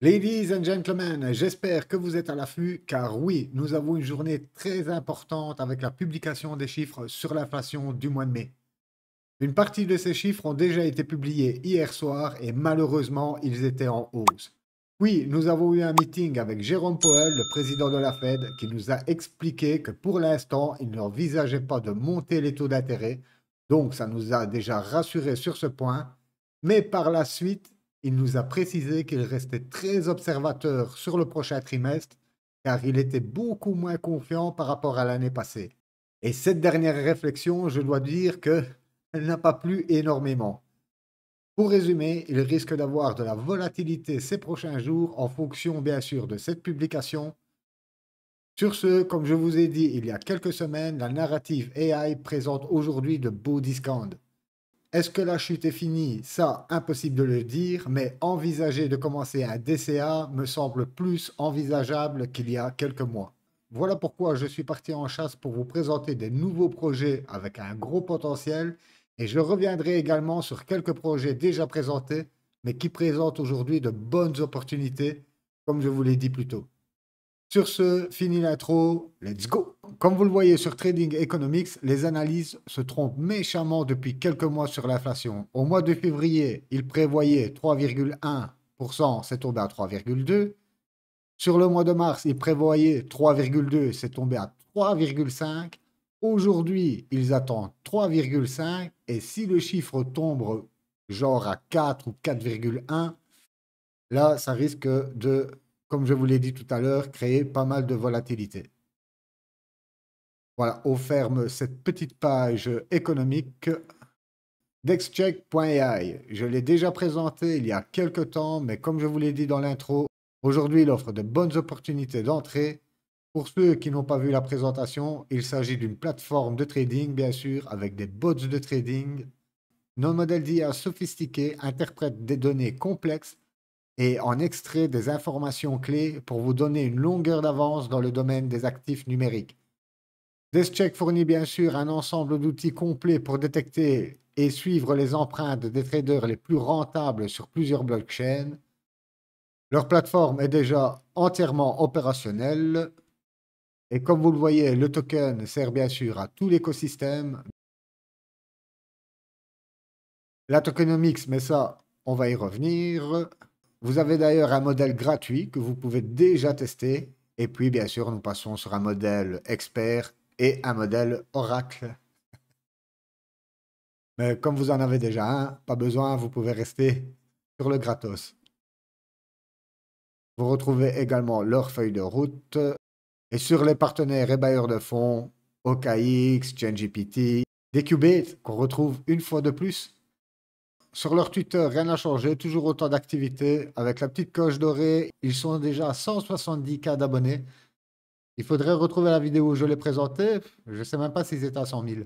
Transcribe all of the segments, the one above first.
Ladies and gentlemen, j'espère que vous êtes à l'affût, car oui, nous avons une journée très importante avec la publication des chiffres sur l'inflation du mois de mai. Une partie de ces chiffres ont déjà été publiés hier soir et malheureusement, ils étaient en hausse. Oui, nous avons eu un meeting avec Jérôme Powell, le président de la Fed, qui nous a expliqué que pour l'instant, il n'envisageait pas de monter les taux d'intérêt. Donc, ça nous a déjà rassurés sur ce point. Mais par la suite, il nous a précisé qu'il restait très observateur sur le prochain trimestre, car il était beaucoup moins confiant par rapport à l'année passée. Et cette dernière réflexion, je dois dire que elle n'a pas plu énormément. Pour résumer, il risque d'avoir de la volatilité ces prochains jours en fonction bien sûr de cette publication. Sur ce, comme je vous ai dit il y a quelques semaines, la narrative AI présente aujourd'hui de beaux discounts. Est-ce que la chute est finie? Ça, impossible de le dire, mais envisager de commencer un DCA me semble plus envisageable qu'il y a quelques mois. Voilà pourquoi je suis parti en chasse pour vous présenter des nouveaux projets avec un gros potentiel et je reviendrai également sur quelques projets déjà présentés mais qui présentent aujourd'hui de bonnes opportunités, comme je vous l'ai dit plus tôt. Sur ce, fini l'intro, let's go! Comme vous le voyez sur Trading Economics, les analyses se trompent méchamment depuis quelques mois sur l'inflation. Au mois de février, ils prévoyaient 3,1%, c'est tombé à 3,2%. Sur le mois de mars, ils prévoyaient 3,2, c'est tombé à 3,5. Aujourd'hui, ils attendent 3,5 et si le chiffre tombe genre à 4 ou 4,1, là, ça risque de, comme je vous l'ai dit tout à l'heure, créer pas mal de volatilité. Voilà, on ferme cette petite page économique d'excheck.ai. Je l'ai déjà présenté il y a quelques temps, mais comme je vous l'ai dit dans l'intro, aujourd'hui, il offre de bonnes opportunités d'entrée. Pour ceux qui n'ont pas vu la présentation, il s'agit d'une plateforme de trading, bien sûr, avec des bots de trading. Nos modèles d'IA sophistiqués interprètent des données complexes et en extrait des informations clés pour vous donner une longueur d'avance dans le domaine des actifs numériques. DeskCheck fournit bien sûr un ensemble d'outils complets pour détecter et suivre les empreintes des traders les plus rentables sur plusieurs blockchains. Leur plateforme est déjà entièrement opérationnelle et comme vous le voyez, le token sert bien sûr à tout l'écosystème. La tokenomics, mais ça, on va y revenir. Vous avez d'ailleurs un modèle gratuit que vous pouvez déjà tester. Et puis, bien sûr, nous passons sur un modèle expert et un modèle Oracle. Mais comme vous en avez déjà un, pas besoin, vous pouvez rester sur le gratos. Vous retrouvez également leur feuille de route. Et sur les partenaires et bailleurs de fonds, OKX, ChainGPT, DQBit, qu'on retrouve une fois de plus. Sur leur Twitter, rien n'a changé, toujours autant d'activités. Avec la petite coche dorée, ils sont déjà à 170K d'abonnés. Il faudrait retrouver la vidéo où je l'ai présenté. Je ne sais même pas s'ils étaient à 100 000.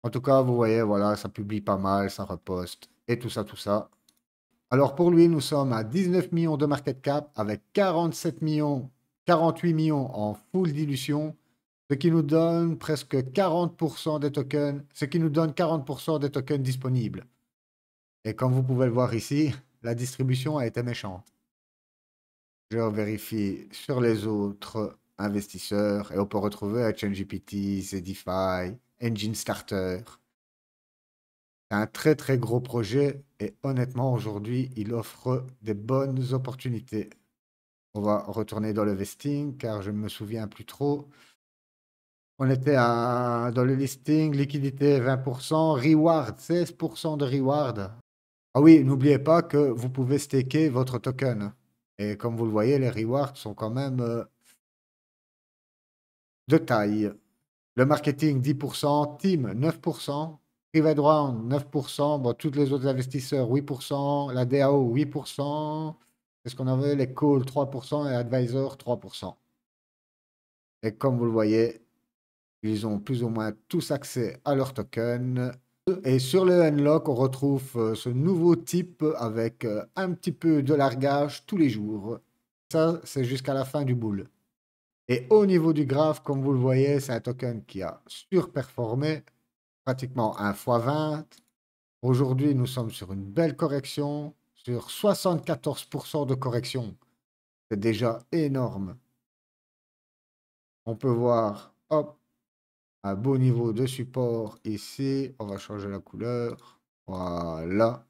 En tout cas, vous voyez, voilà, ça publie pas mal, ça reposte et tout ça, tout ça. Alors pour lui, nous sommes à 19 millions de market cap avec 47 millions, 48 millions en full dilution, ce qui nous donne presque 40% des tokens, ce qui nous donne 40% des tokens disponibles. Et comme vous pouvez le voir ici, la distribution a été méchante. Je vérifie sur les autres investisseurs et on peut retrouver ChainGPT, Zedify, Engine Starter. C'est un très très gros projet et honnêtement aujourd'hui il offre des bonnes opportunités. On va retourner dans le vesting car je ne me souviens plus trop. On était dans le listing, liquidité 20%, reward 16% de reward. Ah oui, n'oubliez pas que vous pouvez staker votre token. Et comme vous le voyez, les rewards sont quand même de taille. Le marketing 10%, team 9%, private round 9%, bon, tous les autres investisseurs 8%, la DAO 8%, qu'est-ce qu'on avait? Les calls 3% et advisor 3%. Et comme vous le voyez, ils ont plus ou moins tous accès à leur token. Et sur le Unlock, on retrouve ce nouveau type avec un petit peu de largage tous les jours. Ça, c'est jusqu'à la fin du bull. Et au niveau du graphe, comme vous le voyez, c'est un token qui a surperformé, pratiquement 1 x 20. Aujourd'hui, nous sommes sur une belle correction. sur 74% de correction. C'est déjà énorme. On peut voir, hop, un beau niveau de support ici. On va changer la couleur. Voilà.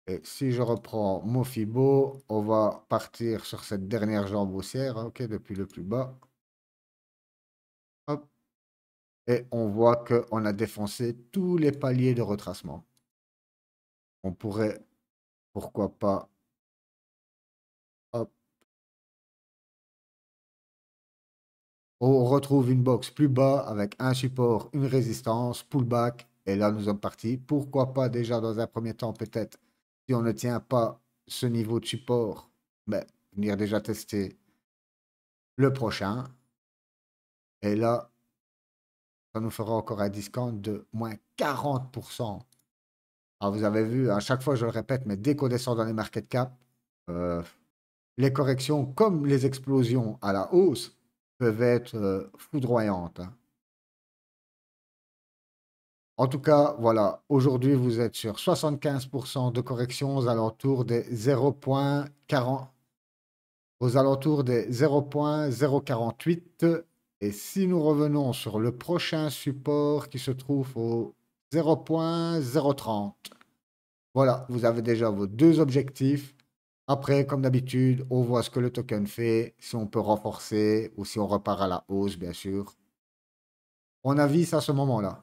Et si je reprends mon Fibo, on va partir sur cette dernière jambe haussière, hein, ok, depuis le plus bas. Hop. Et on voit qu'on a défoncé tous les paliers de retracement. On pourrait, pourquoi pas, hop. On retrouve une box plus bas avec un support, une résistance, pullback. Et là, nous sommes partis. Pourquoi pas déjà dans un premier temps, peut-être, si on ne tient pas ce niveau de support, ben, venir déjà tester le prochain. Et là, ça nous fera encore un discount de moins 40%. Alors, vous avez vu, à chaque fois, je le répète, mais dès qu'on descend dans les market cap, les corrections comme les explosions à la hausse peuvent être foudroyantes, hein. En tout cas, voilà, aujourd'hui, vous êtes sur 75% de correction aux alentours des 0,40, aux alentours des 0,048. Et si nous revenons sur le prochain support qui se trouve au 0,030, voilà, vous avez déjà vos deux objectifs. Après, comme d'habitude, on voit ce que le token fait, si on peut renforcer ou si on repart à la hausse, bien sûr. On avise à ce moment-là.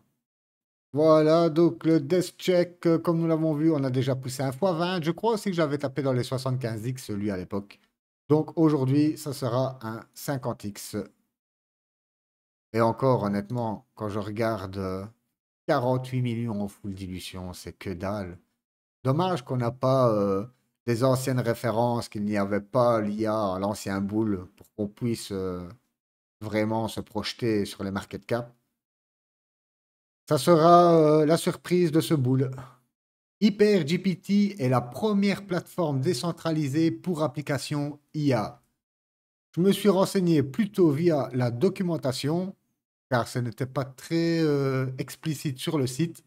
Voilà, donc le death check, comme nous l'avons vu, on a déjà poussé un fois 20. Je crois aussi que j'avais tapé dans les 75x, celui à l'époque. Donc aujourd'hui, ça sera un 50x. Et encore, honnêtement, quand je regarde 48 millions en full dilution, c'est que dalle. Dommage qu'on n'a pas des anciennes références, qu'il n'y avait pas l'IA à l'ancien bull pour qu'on puisse vraiment se projeter sur les market cap. Ça sera la surprise de ce bull. HyperGPT est la première plateforme décentralisée pour applications IA. Je me suis renseigné plutôt via la documentation, car ce n'était pas très explicite sur le site.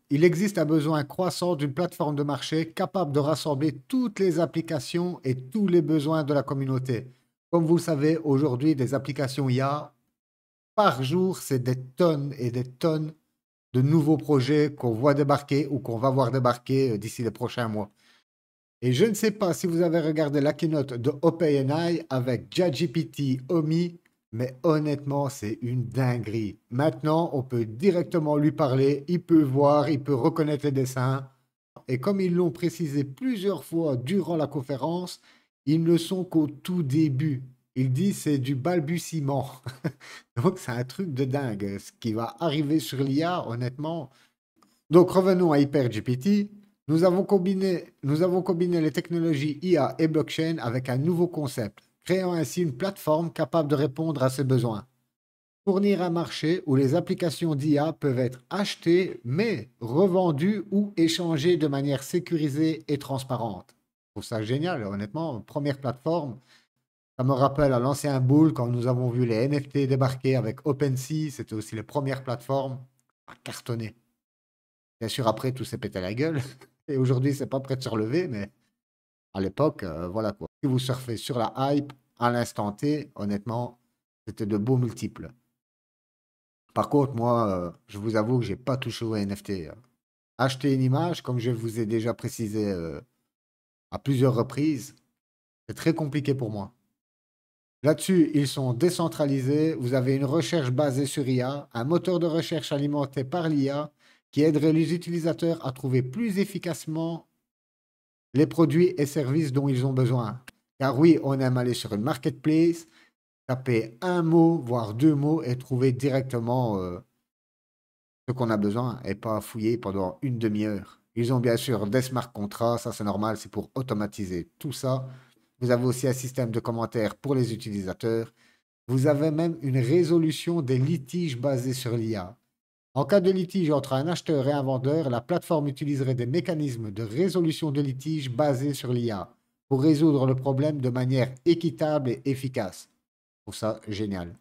Il existe un besoin croissant d'une plateforme de marché capable de rassembler toutes les applications et tous les besoins de la communauté. Comme vous le savez, aujourd'hui, des applications IA, par jour, c'est des tonnes et des tonnes de nouveaux projets qu'on voit débarquer ou qu'on va voir débarquer d'ici les prochains mois. Et je ne sais pas si vous avez regardé la keynote de OpenAI avec ChatGPT Omni, mais honnêtement, c'est une dinguerie. Maintenant, on peut directement lui parler, il peut voir, il peut reconnaître les dessins. Et comme ils l'ont précisé plusieurs fois durant la conférence, ils ne sont qu'au tout début. Il dit c'est du balbutiement. Donc c'est un truc de dingue. Ce qui va arriver sur l'IA, honnêtement. Donc revenons à HyperGPT. Nous avons combiné les technologies IA et blockchain avec un nouveau concept, créant ainsi une plateforme capable de répondre à ces besoins. Fournir un marché où les applications d'IA peuvent être achetées, mais revendues ou échangées de manière sécurisée et transparente. Je trouve ça génial, honnêtement. Première plateforme. Ça me rappelle à l'ancien bull quand nous avons vu les NFT débarquer avec OpenSea. C'était aussi les premières plateformes à cartonner. Bien sûr, après, tout s'est pété la gueule. Et aujourd'hui, c'est pas prêt de se relever, mais à l'époque, voilà quoi. Si vous surfez sur la hype à l'instant T, honnêtement, c'était de beaux multiples. Par contre, moi, je vous avoue que j'ai pas touché aux NFT. Acheter une image, comme je vous ai déjà précisé à plusieurs reprises, c'est très compliqué pour moi. Là-dessus, ils sont décentralisés. Vous avez une recherche basée sur IA, un moteur de recherche alimenté par l'IA qui aiderait les utilisateurs à trouver plus efficacement les produits et services dont ils ont besoin. Car oui, on aime aller sur une marketplace, taper un mot, voire deux mots et trouver directement ce qu'on a besoin et pas fouiller pendant une demi-heure. Ils ont bien sûr des smart contracts, ça c'est normal, c'est pour automatiser tout ça. Vous avez aussi un système de commentaires pour les utilisateurs. Vous avez même une résolution des litiges basée sur l'IA. En cas de litige entre un acheteur et un vendeur, la plateforme utiliserait des mécanismes de résolution de litige basés sur l'IA pour résoudre le problème de manière équitable et efficace. Je trouve ça génial.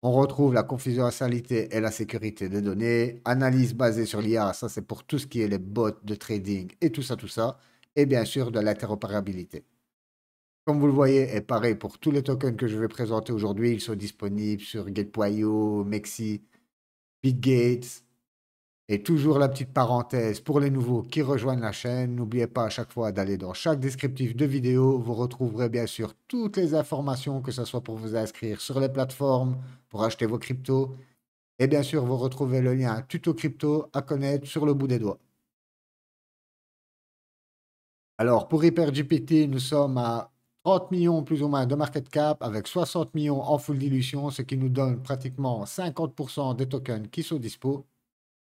On retrouve la confidentialité et la sécurité des données. Analyse basée sur l'IA, ça c'est pour tout ce qui est les bots de trading et tout ça, tout ça. Et bien sûr, de l'interopérabilité. Comme vous le voyez, et pareil pour tous les tokens que je vais présenter aujourd'hui, ils sont disponibles sur Gate.io, Mexi, Bitgates. Et toujours la petite parenthèse pour les nouveaux qui rejoignent la chaîne, n'oubliez pas à chaque fois d'aller dans chaque descriptif de vidéo. Vous retrouverez bien sûr toutes les informations, que ce soit pour vous inscrire sur les plateformes, pour acheter vos cryptos. Et bien sûr, vous retrouvez le lien tuto crypto à connaître sur le bout des doigts. Alors, pour HyperGPT, nous sommes à 30 millions plus ou moins de market cap avec 60 millions en full dilution, ce qui nous donne pratiquement 50% des tokens qui sont dispo.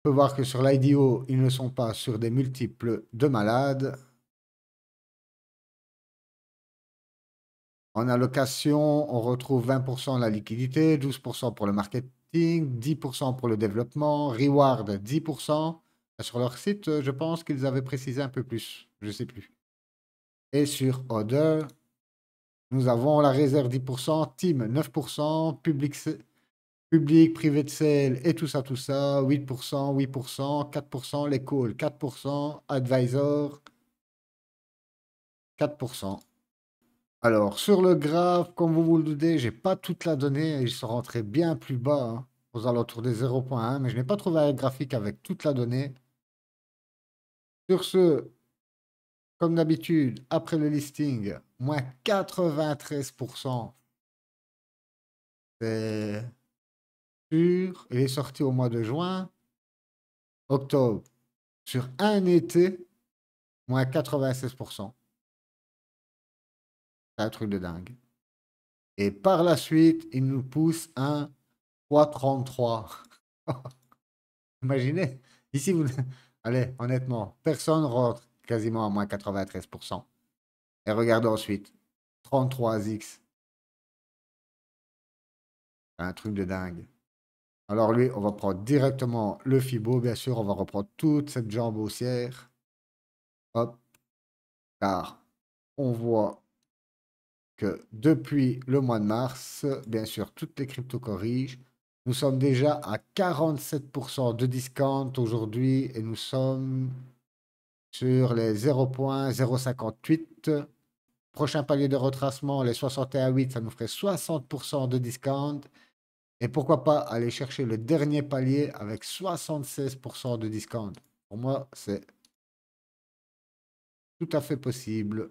On peut voir que sur l'IDO, ils ne sont pas sur des multiples de malades. En allocation, on retrouve 20% la liquidité, 12% pour le marketing, 10% pour le développement, reward 10%. Sur leur site, je pense qu'ils avaient précisé un peu plus, je ne sais plus. Et sur Other, nous avons la réserve 10%, team 9%, public, privé de sale et tout ça, 8%, 8%, 4%, les calls 4%, advisor 4%. Alors, sur le graphe, comme vous vous le doutez, j'ai pas toute la donnée. Ils sont rentrés bien plus bas, hein, aux alentours des 0,1, mais je n'ai pas trouvé un graphique avec toute la donnée. Sur ce, comme d'habitude, après le listing, moins 93%. C'est sûr. Il est sorti au mois de juin. Octobre, sur un été, moins 96%. C'est un truc de dingue. Et par la suite, il nous pousse un fois 33. Imaginez, ici, vous... Allez, honnêtement, personne rentre quasiment à moins 93%. Et regardez ensuite, 33x, c'est un truc de dingue. Alors lui, on va prendre directement le Fibo, bien sûr, on va reprendre toute cette jambe haussière. Hop, car on voit que depuis le mois de mars, bien sûr, toutes les cryptos corrigent. Nous sommes déjà à 47% de discount aujourd'hui et nous sommes sur les 0,058. Prochain palier de retracement, les 61,8, ça nous ferait 60% de discount. Et pourquoi pas aller chercher le dernier palier avec 76% de discount. Pour moi, c'est tout à fait possible.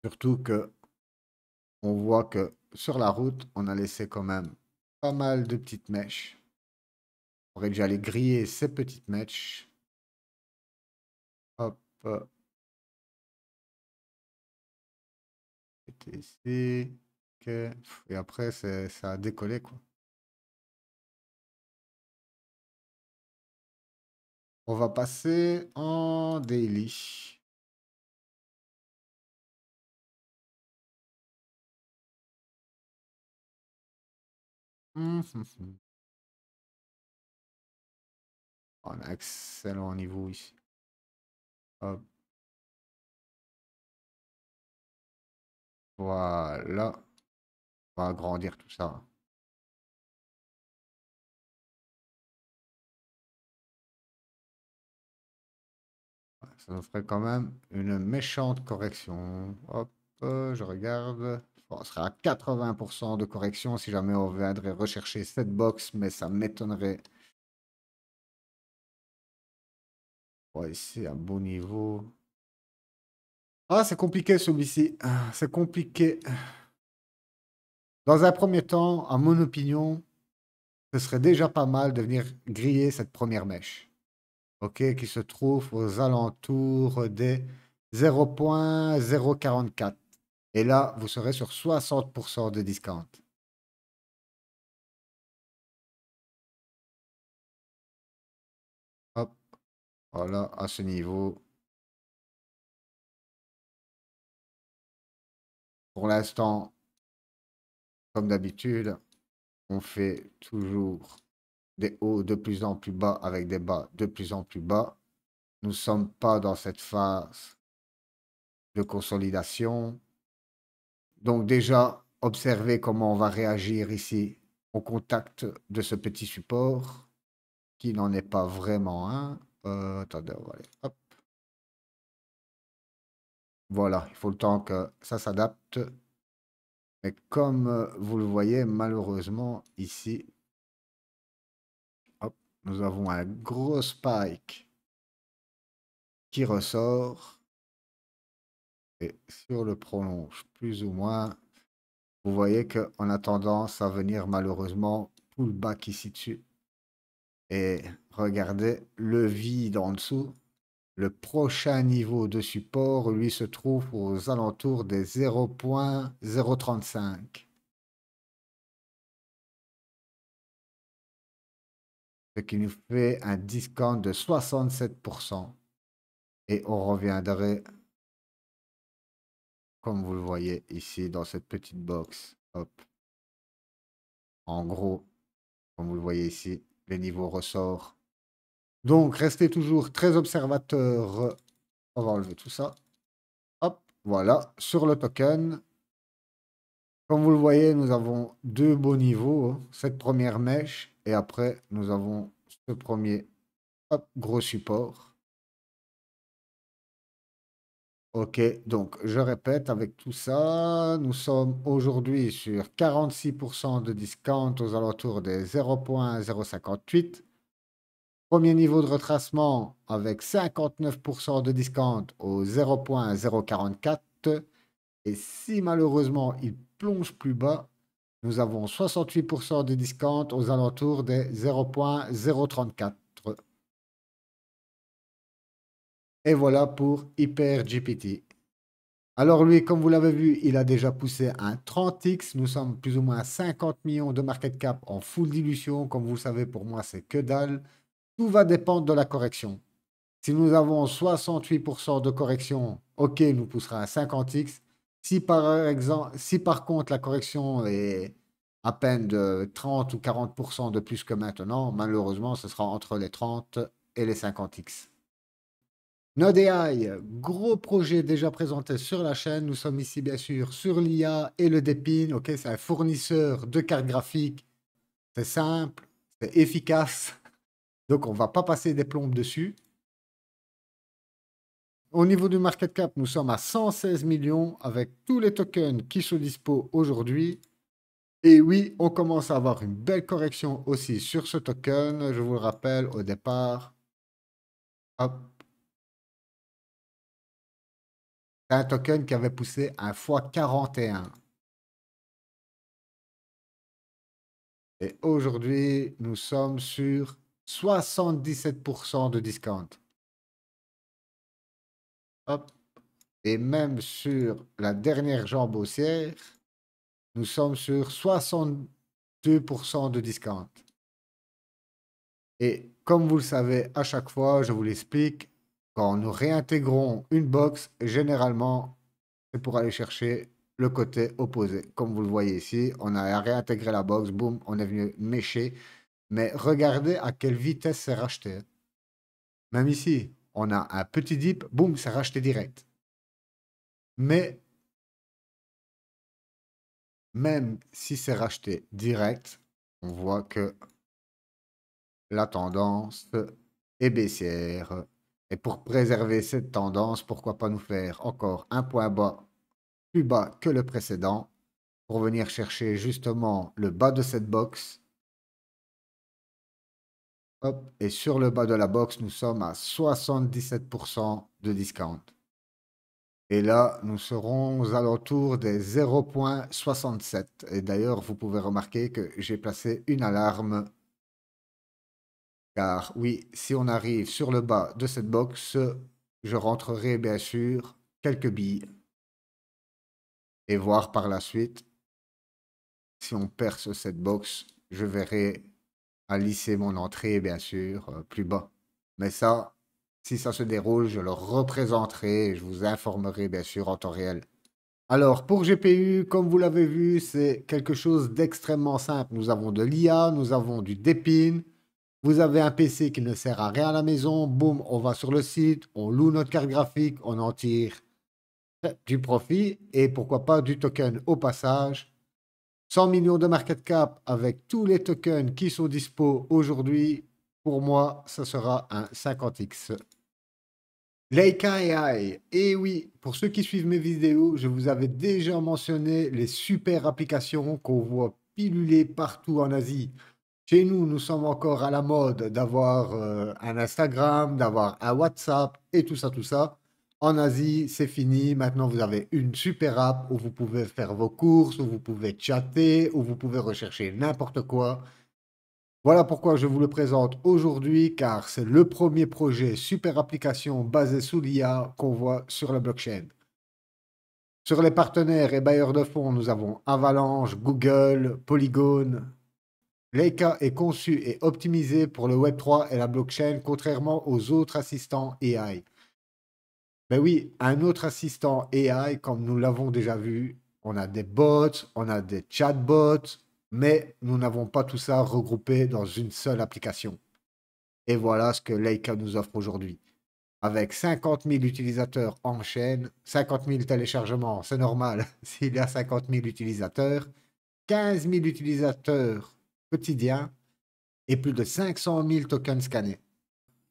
Surtout que on voit que sur la route, on a laissé quand même pas mal de petites mèches. On aurait déjà aller griller ces petites mèches. Hop. C'était ici. Ok. Et après, ça a décollé, quoi. On va passer en daily. On a un excellent niveau ici. Hop. Voilà. On va agrandir tout ça. Ça nous ferait quand même une méchante correction. Hop, je regarde. Bon, on serait à 80% de correction si jamais on viendrait rechercher cette box, mais ça m'étonnerait. Ouais, ici, un beau niveau. Ah, c'est compliqué celui-ci. Ah, c'est compliqué. Dans un premier temps, à mon opinion, ce serait déjà pas mal de venir griller cette première mèche. OK, qui se trouve aux alentours des 0,044. Et là, vous serez sur 60% de discount. Hop, voilà, à ce niveau. Pour l'instant, comme d'habitude, on fait toujours des hauts de plus en plus bas avec des bas de plus en plus bas. Nous ne sommes pas dans cette phase de consolidation. Donc déjà, observer comment on va réagir ici au contact de ce petit support, qui n'en est pas vraiment un. Attendez, on va aller, hop. Voilà, il faut le temps que ça s'adapte. Mais comme vous le voyez, malheureusement, ici, hop, nous avons un gros spike qui ressort. Et si on le prolonge plus ou moins, vous voyez qu'on a tendance à venir malheureusement pullback ici dessus. Et regardez le vide en dessous. Le prochain niveau de support, lui, se trouve aux alentours des 0.035. Ce qui nous fait un discount de 67%. Et on reviendrait, comme vous le voyez ici, dans cette petite box. Hop. En gros, comme vous le voyez ici, les niveaux ressortent. Donc, restez toujours très observateur. On va enlever tout ça. Hop, voilà. Sur le token, comme vous le voyez, nous avons deux beaux niveaux, hein. Cette première mèche, et après, nous avons ce premier hop, gros support. Ok, donc je répète, avec tout ça, nous sommes aujourd'hui sur 46% de discount aux alentours des 0.058. Premier niveau de retracement avec 59% de discount au 0.044. Et si malheureusement il plonge plus bas, nous avons 68% de discount aux alentours des 0.034. Et voilà pour HyperGPT. Alors lui, comme vous l'avez vu, il a déjà poussé un 30x. Nous sommes plus ou moins à 50 millions de market cap en full dilution. Comme vous le savez, pour moi, c'est que dalle. Tout va dépendre de la correction. Si nous avons 68% de correction, ok, nous poussera à 50x. Si par exemple, si par contre la correction est à peine de 30 ou 40% de plus que maintenant, malheureusement, ce sera entre les 30 et les 50x. NodeAI, gros projet déjà présenté sur la chaîne. Nous sommes ici bien sûr sur l'IA et le Depin. Ok, c'est un fournisseur de cartes graphiques. C'est simple, c'est efficace. Donc on ne va pas passer des plombes dessus. Au niveau du market cap, nous sommes à 116 millions avec tous les tokens qui sont dispo aujourd'hui. Et oui, on commence à avoir une belle correction aussi sur ce token. Je vous le rappelle au départ. Hop. C'est un token qui avait poussé un fois 41. Et aujourd'hui, nous sommes sur 77% de discount. Hop. Et même sur la dernière jambe haussière, nous sommes sur 62% de discount. Et comme vous le savez, à chaque fois, je vous l'explique, quand nous réintégrons une box, généralement, c'est pour aller chercher le côté opposé. Comme vous le voyez ici, on a réintégré la box, boum, on est venu mécher. Mais regardez à quelle vitesse c'est racheté. Même ici, on a un petit dip, boum, c'est racheté direct. Mais même si c'est racheté direct, on voit que la tendance est baissière. Et pour préserver cette tendance, pourquoi pas nous faire encore un point bas plus bas que le précédent pour venir chercher justement le bas de cette box. Hop, et sur le bas de la box, nous sommes à 77% de discount. Et là, nous serons aux alentours des 0.67. Et d'ailleurs, vous pouvez remarquer que j'ai placé une alarme. Car oui, si on arrive sur le bas de cette box, je rentrerai bien sûr quelques billes. Et voir par la suite, si on perce cette box, je verrai à lisser mon entrée, bien sûr, plus bas. Mais ça, si ça se déroule, je le représenterai et je vous informerai, bien sûr, en temps réel. Alors, pour GPU, comme vous l'avez vu, c'est quelque chose d'extrêmement simple. Nous avons de l'IA, nous avons du Depin. Vous avez un PC qui ne sert à rien à la maison. Boum, on va sur le site, on loue notre carte graphique, on en tire du profit et pourquoi pas du token au passage. 100 millions de market cap avec tous les tokens qui sont dispo aujourd'hui. Pour moi, ça sera un 50x. Leica AI. Et oui, pour ceux qui suivent mes vidéos, je vous avais déjà mentionné les super applications qu'on voit piluler partout en Asie. Chez nous, nous sommes encore à la mode d'avoir un Instagram, d'avoir un WhatsApp et tout ça, tout ça. En Asie, c'est fini. Maintenant, vous avez une super app où vous pouvez faire vos courses, où vous pouvez chatter, où vous pouvez rechercher n'importe quoi. Voilà pourquoi je vous le présente aujourd'hui, car c'est le premier projet super application basé sous l'IA qu'on voit sur la blockchain. Sur les partenaires et bailleurs de fonds, nous avons Avalanche, Google, Polygon. Leica est conçu et optimisé pour le Web3 et la blockchain, contrairement aux autres assistants AI. Ben oui, un autre assistant AI, comme nous l'avons déjà vu, on a des bots, on a des chatbots, mais nous n'avons pas tout ça regroupé dans une seule application. Et voilà ce que Leica nous offre aujourd'hui. Avec 50 000 utilisateurs en chaîne, 50 000 téléchargements, c'est normal s'il y a 50 000 utilisateurs, 15 000 utilisateurs quotidiens et plus de 500 000 tokens scannés.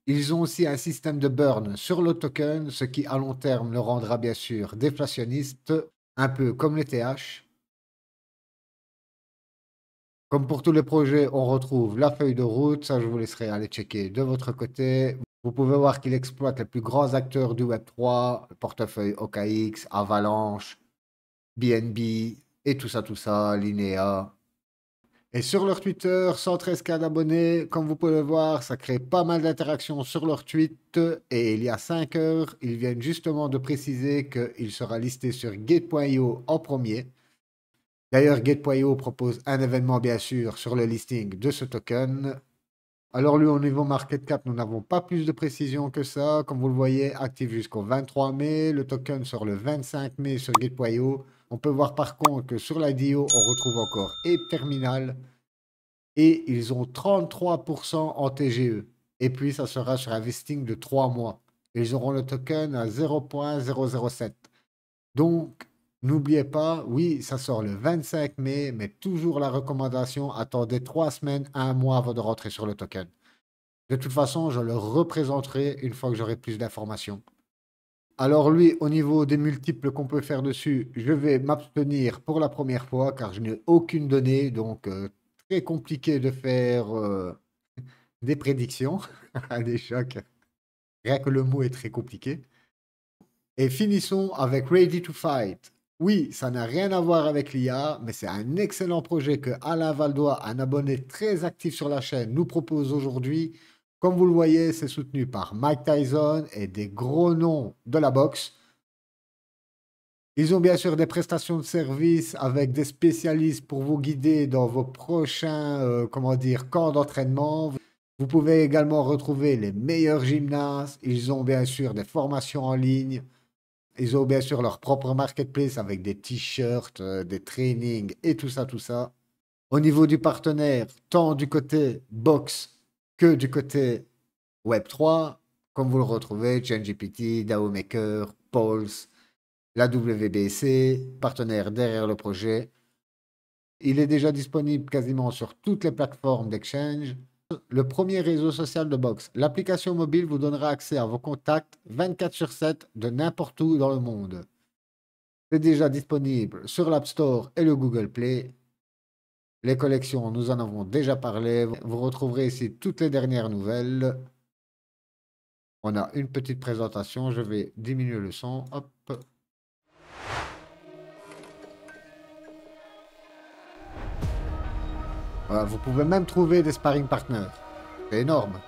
Ils ont aussi un système de burn sur le token, ce qui à long terme le rendra bien sûr déflationniste, un peu comme les TH. Comme pour tous les projets, on retrouve la feuille de route, ça je vous laisserai aller checker de votre côté. Vous pouvez voir qu'il exploite les plus grands acteurs du Web3, le portefeuille OKX, Avalanche, BNB et tout ça, Linea. Et sur leur Twitter, 113K d'abonnés, comme vous pouvez le voir, ça crée pas mal d'interactions sur leur tweet. Et il y a 5 heures, ils viennent justement de préciser qu'il sera listé sur Gate.io en premier. D'ailleurs, Gate.io propose un événement, bien sûr, sur le listing de ce token. Alors lui, au niveau market cap, nous n'avons pas plus de précision que ça. Comme vous le voyez, actif jusqu'au 23 mai. Le token sort le 25 mai sur Gate.io. On peut voir par contre que sur l'IDO, on retrouve encore Ape Terminal. Et ils ont 33% en TGE. Et puis, ça sera sur un vesting de 3 mois. Ils auront le token à 0.007. Donc, n'oubliez pas, oui, ça sort le 25 mai, mais toujours la recommandation, attendez 3 semaines, 1 mois avant de rentrer sur le token. De toute façon, je le représenterai une fois que j'aurai plus d'informations. Alors lui, au niveau des multiples qu'on peut faire dessus, je vais m'abstenir pour la première fois car je n'ai aucune donnée, donc très compliqué de faire des prédictions, des chocs. Rien que le mot est très compliqué. Et finissons avec Ready to Fight. Oui, ça n'a rien à voir avec l'IA, mais c'est un excellent projet que Alain Valdois, un abonné très actif sur la chaîne, nous propose aujourd'hui. Comme vous le voyez, c'est soutenu par Mike Tyson et des gros noms de la boxe. Ils ont bien sûr des prestations de service avec des spécialistes pour vous guider dans vos prochains camps d'entraînement. Vous pouvez également retrouver les meilleurs gymnases. Ils ont bien sûr des formations en ligne. Ils ont bien sûr leur propre marketplace avec des t-shirts, des trainings et tout ça, tout ça. Au niveau du partenaire, tant du côté box que du côté Web3, comme vous le retrouvez, ChainGPT, DAO Maker, Pulse, la WBC, partenaire derrière le projet. Il est déjà disponible quasiment sur toutes les plateformes d'exchange. Le premier réseau social de box. L'application mobile vous donnera accès à vos contacts 24/7 de n'importe où dans le monde. C'est déjà disponible sur l'App Store et le Google Play. Les collections, nous en avons déjà parlé. Vous retrouverez ici toutes les dernières nouvelles. On a une petite présentation. Je vais diminuer le son. Hop. Voilà, vous pouvez même trouver des sparring partners. C'est énorme.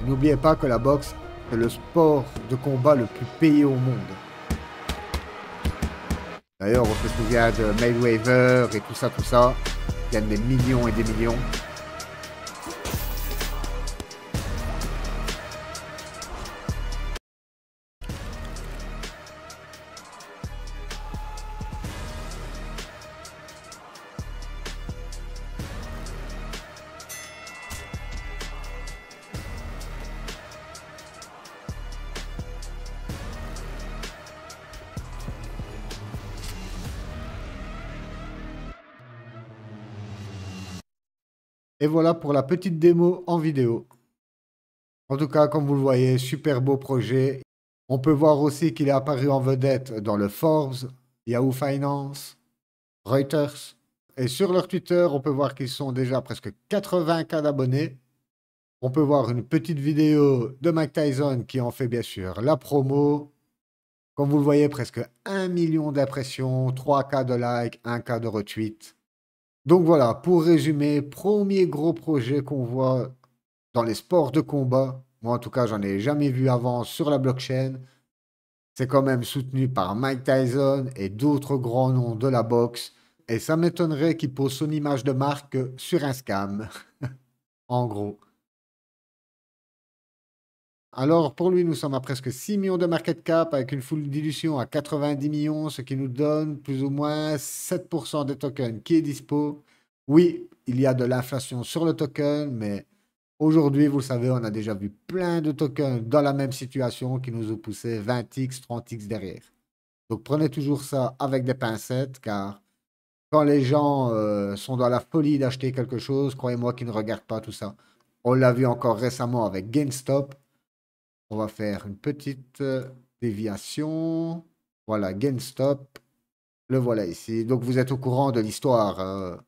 N'oubliez pas que la boxe est le sport de combat le plus payé au monde. D'ailleurs, on se souvient de Mayweather et tout ça, qui gagne des millions et des millions. Et voilà pour la petite démo en vidéo. En tout cas, comme vous le voyez, super beau projet. On peut voir aussi qu'il est apparu en vedette dans le Forbes, Yahoo Finance, Reuters. Et sur leur Twitter, on peut voir qu'ils sont déjà presque 80K d'abonnés. On peut voir une petite vidéo de Mike Tyson qui en fait bien sûr la promo. Comme vous le voyez, presque 1 million d'impressions, 3K de likes, 1K de retweets. Donc voilà, pour résumer, premier gros projet qu'on voit dans les sports de combat. Moi, en tout cas, j'en ai jamais vu avant sur la blockchain. C'est quand même soutenu par Mike Tyson et d'autres grands noms de la boxe. Et ça m'étonnerait qu'il pose son image de marque sur un scam, en gros. Alors, pour lui, nous sommes à presque 6 millions de market cap avec une full dilution à 90 millions, ce qui nous donne plus ou moins 7% des tokens qui est dispo. Oui, il y a de l'inflation sur le token, mais aujourd'hui, vous le savez, on a déjà vu plein de tokens dans la même situation qui nous ont poussé 20x, 30x derrière. Donc, prenez toujours ça avec des pincettes, car quand les gens sont dans la folie d'acheter quelque chose, croyez-moi qu'ils ne regardent pas tout ça. On l'a vu encore récemment avec GameStop. On va faire une petite déviation. Voilà, GameStop. Le voilà ici. Donc, vous êtes au courant de l'histoire.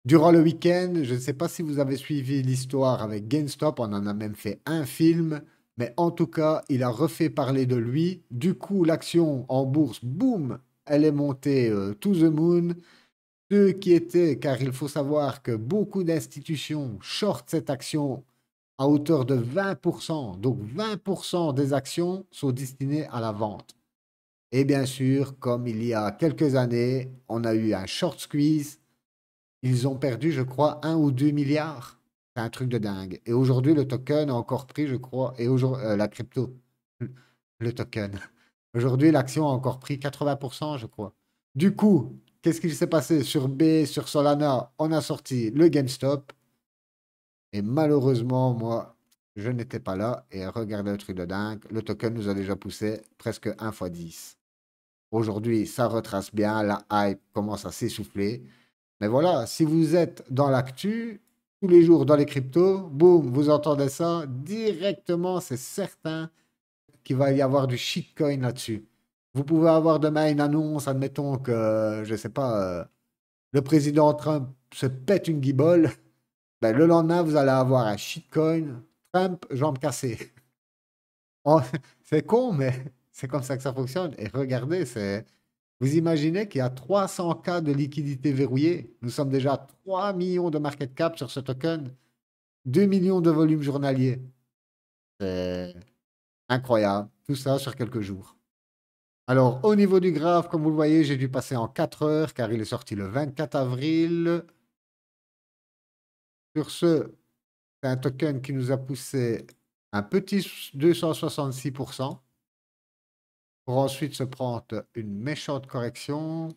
Durant le week-end, je ne sais pas si vous avez suivi l'histoire avec GameStop. On en a même fait un film. Mais en tout cas, il a refait parler de lui. Du coup, l'action en bourse, boum, elle est montée to the moon. Ceux qui étaient, car il faut savoir que beaucoup d'institutions shortent cette action à hauteur de 20%. Donc 20% des actions sont destinées à la vente. Et bien sûr, comme il y a quelques années, on a eu un short squeeze, ils ont perdu, je crois, 1 ou 2 milliards. C'est un truc de dingue. Et aujourd'hui, le token a encore pris, je crois, et aujourd'hui, la crypto, le token. Aujourd'hui, l'action a encore pris 80%, je crois. Du coup, qu'est-ce qui s'est passé sur B, sur Solana? On a sorti le GameStop. Et malheureusement, moi, je n'étais pas là. Et regardez le truc de dingue. Le token nous a déjà poussé presque 1 x 10. Aujourd'hui, ça retrace bien. La hype commence à s'essouffler. Mais voilà, si vous êtes dans l'actu, tous les jours dans les cryptos, boum, vous entendez ça directement, c'est certain qu'il va y avoir du shitcoin là-dessus. Vous pouvez avoir demain une annonce, admettons que, je ne sais pas, le président Trump se pète une guibole. Ben, le lendemain, vous allez avoir un shitcoin, Trump, jambe cassée. Oh, c'est con, mais c'est comme ça que ça fonctionne. Et regardez, vous imaginez qu'il y a 300K de liquidités verrouillées. Nous sommes déjà à 3 millions de market cap sur ce token, 2 millions de volume journalier. C'est incroyable. Tout ça sur quelques jours. Alors, au niveau du graphe, comme vous le voyez, j'ai dû passer en 4 heures car il est sorti le 24 avril. Sur ce, c'est un token qui nous a poussé un petit 266% pour ensuite se prendre une méchante correction.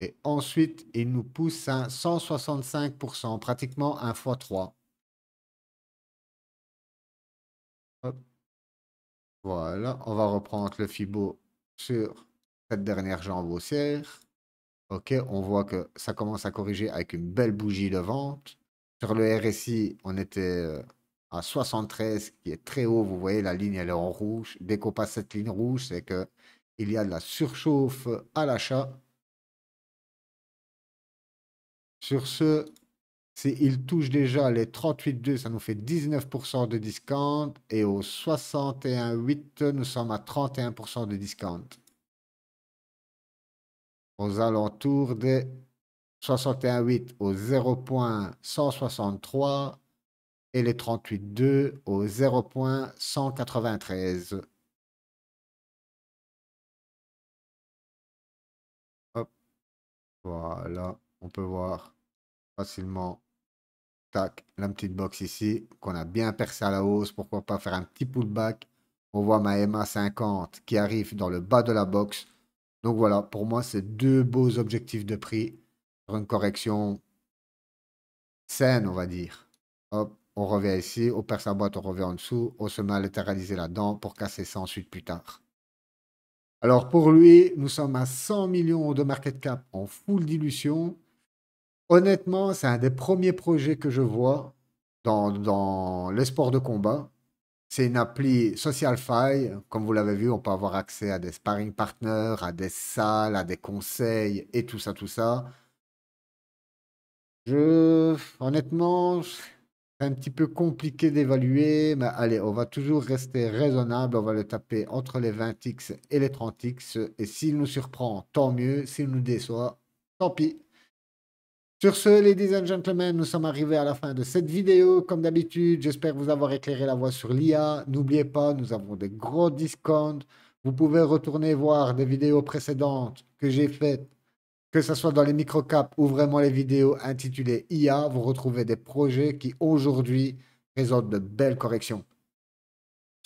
Et ensuite, il nous pousse à 165%, pratiquement 1 x 3. Hop, voilà, on va reprendre le Fibo sur cette dernière jambe haussière. Ok, on voit que ça commence à corriger avec une belle bougie de vente. Sur le RSI, on était à 73, qui est très haut. Vous voyez, la ligne, elle est en rouge. Dès qu'on passe cette ligne rouge, c'est que il y a de la surchauffe à l'achat. Sur ce, il touche déjà les 38,2, ça nous fait 19% de discount. Et au 61,8, nous sommes à 31% de discount. Aux alentours des 61,8 au 0,163 et les 38,2 au 0,193. Hop, voilà, on peut voir facilement, tac, la petite box ici, qu'on a bien percé à la hausse. Pourquoi pas faire un petit pullback? On voit ma MA50 qui arrive dans le bas de la box. Donc voilà, pour moi, c'est deux beaux objectifs de prix pour une correction saine, on va dire. Hop, on revient ici, on perd sa boîte, on revient en dessous, on se met à latéraliser là-dedans pour casser ça ensuite plus tard. Alors pour lui, nous sommes à 100 millions de market cap en full dilution. Honnêtement, c'est un des premiers projets que je vois dans les sports de combat. C'est une appli SocialFi. Comme vous l'avez vu, on peut avoir accès à des sparring partners, à des salles, à des conseils et tout ça, tout ça. Honnêtement, c'est un petit peu compliqué d'évaluer, mais allez, on va toujours rester raisonnable. On va le taper entre les 20x et les 30x. Et s'il nous surprend, tant mieux. S'il nous déçoit, tant pis. Sur ce, ladies and gentlemen, nous sommes arrivés à la fin de cette vidéo. Comme d'habitude, j'espère vous avoir éclairé la voie sur l'IA. N'oubliez pas, nous avons des gros discounts. Vous pouvez retourner voir des vidéos précédentes que j'ai faites, que ce soit dans les microcaps ou vraiment les vidéos intitulées IA. Vous retrouvez des projets qui aujourd'hui présentent de belles corrections.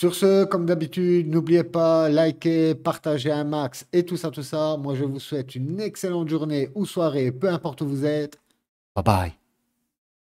Sur ce, comme d'habitude, n'oubliez pas, likez, partagez un max et tout ça, tout ça. Moi, je vous souhaite une excellente journée ou soirée, peu importe où vous êtes. Bye bye.